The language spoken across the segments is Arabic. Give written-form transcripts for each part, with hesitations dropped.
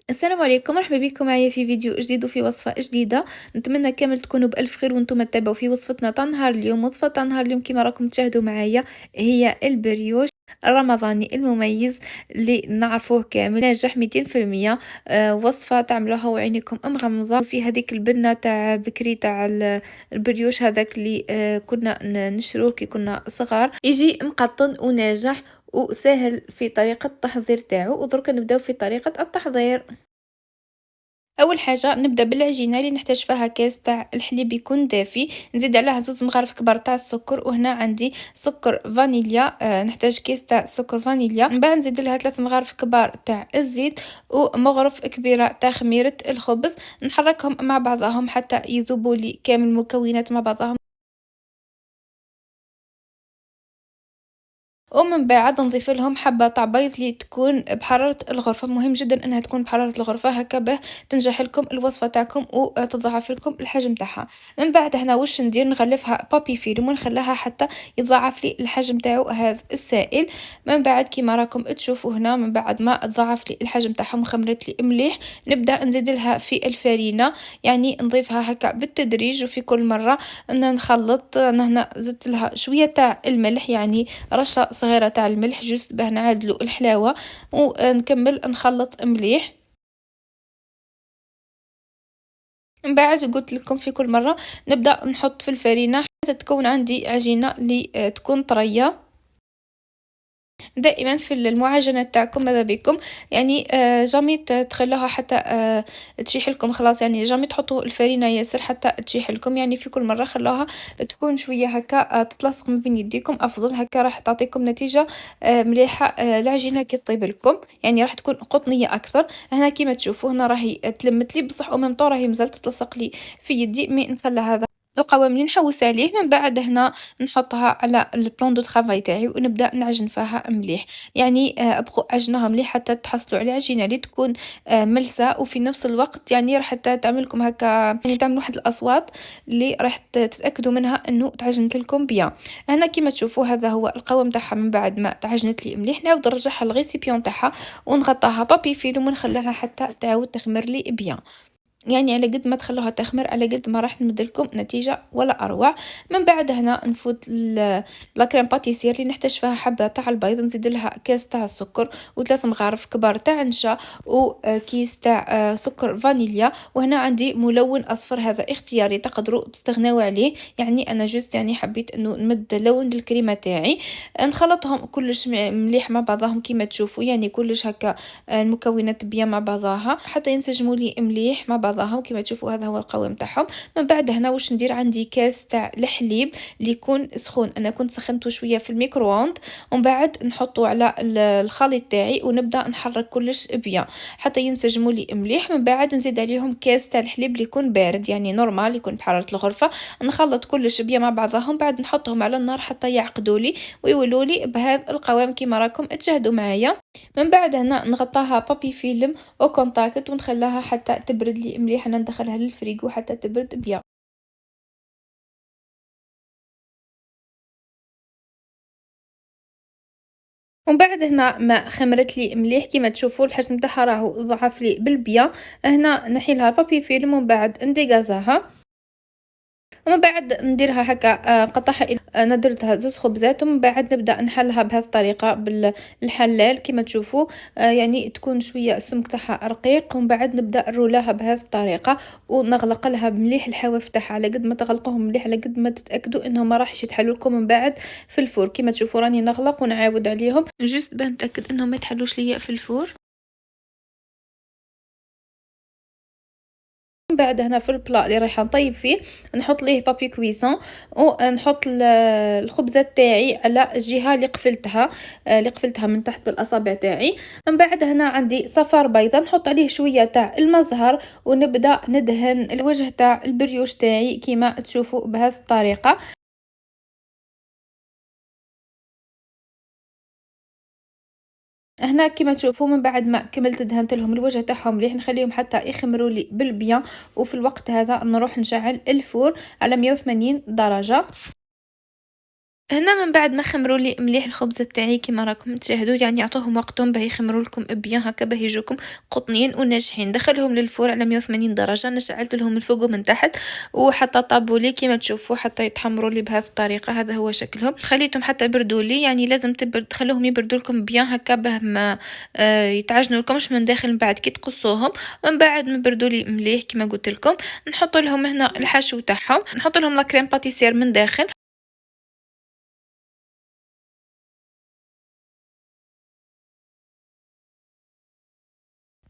السلام عليكم، مرحبا بكم معايا في فيديو جديد وفي وصفة جديدة. نتمنى كامل تكونوا بألف خير وانتم تتبعوا في وصفتنا تاع نهار اليوم. وصفة تاع نهار اليوم كما راكم تشاهدوا معايا هي البريوش الرمضاني المميز اللي نعرفوه كامل ناجح 200%. وصفة تعملوها وعينكم مغمضة. وفي هذيك البنة تاع بكري تاع البريوش هذاك اللي كنا نشروه كي كنا صغار، يجي مقطن وناجح وسهل في طريقة التحضير تاعو. ودرك نبداو في طريقة التحضير. اول حاجه نبدا بالعجينه اللي نحتاج فيها كاس تاع الحليب يكون دافي، نزيد عليها زوز مغارف كبار تاع السكر، وهنا عندي سكر فانيليا. نحتاج كيس تاع سكر فانيليا. من بعد نزيد لها 3 مغارف كبار تاع الزيت ومغرف كبيره تاع خميره الخبز. نحركهم مع بعضهم حتى يذوبوا لي كامل المكونات مع بعضهم. ومن بعد نضيف لهم حبة تاع بيض اللي تكون بحرارة الغرفة. مهم جدا انها تكون بحرارة الغرفة، هكا باه تنجح لكم الوصفة تاعكم وتضاعف لكم الحجم تاعها. من بعد هنا واش ندير، نغلفها بابي فيلم ونخليها حتى يضاعف لي الحجم تاعو هذا السائل. من بعد كيما راكم تشوفوا هنا، من بعد ما تضاعف لي الحجم تاعهم وخمرت لي مليح، نبدا نزيد لها في الفرينة. يعني نضيفها هكا بالتدريج وفي كل مرة ان نخلط. أنا هنا زدت لها شوية تاع الملح، يعني رشة صغيرة تاع الملح جوست باه نعادلو الحلاوة. ونكمل نخلط مليح. من بعد قلت لكم في كل مرة نبدأ نحط في الفرينة حتى تكون عندي عجينة اللي تكون طرية. دائما في المعجنات تاعكم ماذا بكم يعني جامي تخلوها حتى تشيح لكم خلاص، يعني جامي تحطوا الفرينة ياسر حتى تشيح لكم. يعني في كل مرة خلوها تكون شوية هكا تتلصق ما بين يديكم، افضل هكا راح تعطيكم نتيجة مليحة. العجينة كي تطيب لكم يعني راح تكون قطنية اكثر. هنا كيما تشوفوا هنا راهي تلمت لي بصح وميم طون راهي مازالت تتلصق لي في يدي. مي نخلى هذا القوام اللي نحوس عليه. من بعد هنا نحطها على البلان دو طرافاي تاعي ونبدا نعجن فيها مليح. يعني ابقوا عجنها مليح حتى تحصلوا على عجينه اللي تكون ملسه، وفي نفس الوقت يعني راح تعمل لكم هكا، يعني تعمل واحد الاصوات اللي راح تتاكدوا منها انه تعجنت لكم بيان. هنا كيما تشوفوا هذا هو القوام تاعها. من بعد ما تعجنت لي مليح نعاود نرجعها للغيسيبيون تاعها ونغطاها بابي فيلم ونخليها حتى تعاود تخمر لي بيان. يعني على قد ما تخلوها تخمر على قد ما راح نمد لكم نتيجه ولا اروع. من بعد هنا نفوت لا كريم باتيسير اللي نحتاج فيها حبه تاع البيض، نزيد لها كاس تاع السكر وثلاث مغارف كبار تاع نشا وكيس تاع سكر فانيليا. وهنا عندي ملون اصفر، هذا اختياري تقدروا تستغنوا عليه. يعني انا جوست يعني حبيت انه نمد لون للكريمه تاعي. نخلطهم كلش مليح مع بعضهم كيما تشوفوا، يعني كلش هكا المكونات بيان مع بعضها حتى ينسجموا لي مليح مع بعضها. وكما تشوفوا هذا هو القوام تاعهم. من بعد هنا واش ندير، عندي كاس تاع الحليب اللي يكون سخون، انا كنت سخنته شويه في الميكرووند. ومن بعد نحطه على الخليط تاعي ونبدا نحرك كلش بيان حتى ينسجموا لي مليح. من بعد نزيد عليهم كاس تاع الحليب اللي يكون بارد، يعني نورمال يكون بحراره الغرفه. نخلط كلش بيان مع بعضهم، بعد نحطهم على النار حتى يعقدوا لي ويولوا لي بهذا القوام كيما راكم تشاهدوا معايا. من بعد هنا نغطاها بابي فيلم او كونتاكت ونخليها حتى تبرد لي مليح. انا ندخلها للفريغو حتى تبرد بيان. ومن بعد هنا ما خمرت لي مليح كيما تشوفوا الحجم تاعها راهو ضعف لي بالبيان. هنا نحي لها البابي فيلم ومن بعد نديغازاها. ومن بعد نديرها هكا نقطعها الى انا درتها زوج خبزات. ومن بعد نبدا نحلها بهذه الطريقه بالحلال كما تشوفوا. يعني تكون شويه السمك تاعها رقيق. ومن بعد نبدا نرولاها بهذه الطريقه ونغلق لها مليح الحواف تاعها. على قد ما تغلقوهم مليح على قد ما تتاكدوا انهم ما راحش يتحلوا لكم من بعد في الفور. كما تشوفوا راني نغلق ونعاود عليهم جوست باه نتاكد انهم ما يتحلوش ليا في الفور. من بعد هنا في البلا اللي رايحه نطيب فيه نحط ليه بابي كويسون ونحط الخبزات تاعي على الجهه اللي قفلتها، اللي قفلتها من تحت بالاصابع تاعي. من بعد هنا عندي صفار بيضه نحط عليه شويه تاع المزهر ونبدا ندهن الوجه تاع البريوش تاعي كيما تشوفوا بهذه الطريقه. هنا كما تشوفوا من بعد ما كملت دهنت لهم الوجه تاعهم مليح نخليهم حتى يخمروا لي بالبيان. وفي الوقت هذا نروح نشعل الفور على 180 درجه. هنا من بعد ما خمروا لي مليح الخبز تاعي كيما راكم تشاهدوا، يعني عطوهم وقتهم باه يخمروا لكم بيان هكا باه يجوكم قطنين وناجحين. دخلهم للفور على 180 درجة، نشعلت لهم من فوق ومن تحت وحتى طابوا لي كيما تشوفوا حتى يتحمروا لي بهذه الطريقة. هذا هو شكلهم. خليتهم حتى يبردوا لي، يعني لازم تخلوهم يبردوا لكم بيان هكا باه ما يتعجنوا لكمش من داخل. من بعد كي تقصوهم من بعد ما بردوا لي مليح كيما قلت لكم، نحط لهم هنا الحشو تاعهم، نحط لهم لا كريم باتيسير من داخل.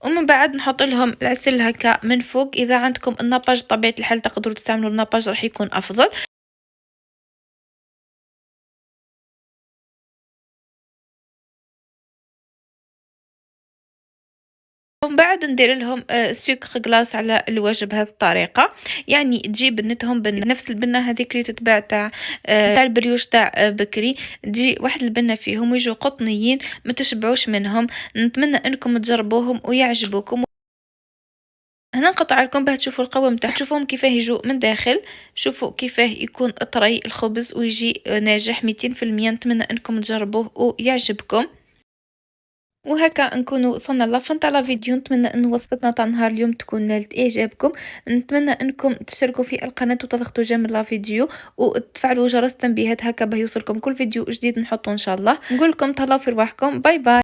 ومن بعد نحط لهم العسل هكا من فوق. اذا عندكم الناباج بطبيعه الحال تقدروا تستعملوا الناباج، راح يكون افضل. ومن بعد ندير لهم سكر غلاس على الوجه بهذه الطريقه، يعني تجي بنتهم بنفس البنه هذيك اللي تتباع تاع البريوش تاع بكري. تجي واحد البنه فيهم ويجوا قطنيين ما تشبعوش منهم. نتمنى انكم تجربوهم ويعجبوكم. هنا نقطع لكم باه تشوفوا القوام تاعهم، تشوفوهم كيفاه يجوا من داخل. شوفوا كيفاه يكون طري الخبز ويجي ناجح 200%. نتمنى انكم تجربوه ويعجبكم. وهكا نكونوا وصلنا لفن تاع لا فيديو. نتمنى ان وصفتنا تاع نهار اليوم تكون نالت اعجابكم. نتمنى انكم تشتركوا في القناه وتضغطوا جيم لا فيديو وتفعلوا جرس التنبيهات هكا باه يوصلكم كل فيديو جديد نحطه ان شاء الله. نقول لكم تهلاو في رواحكم. باي باي.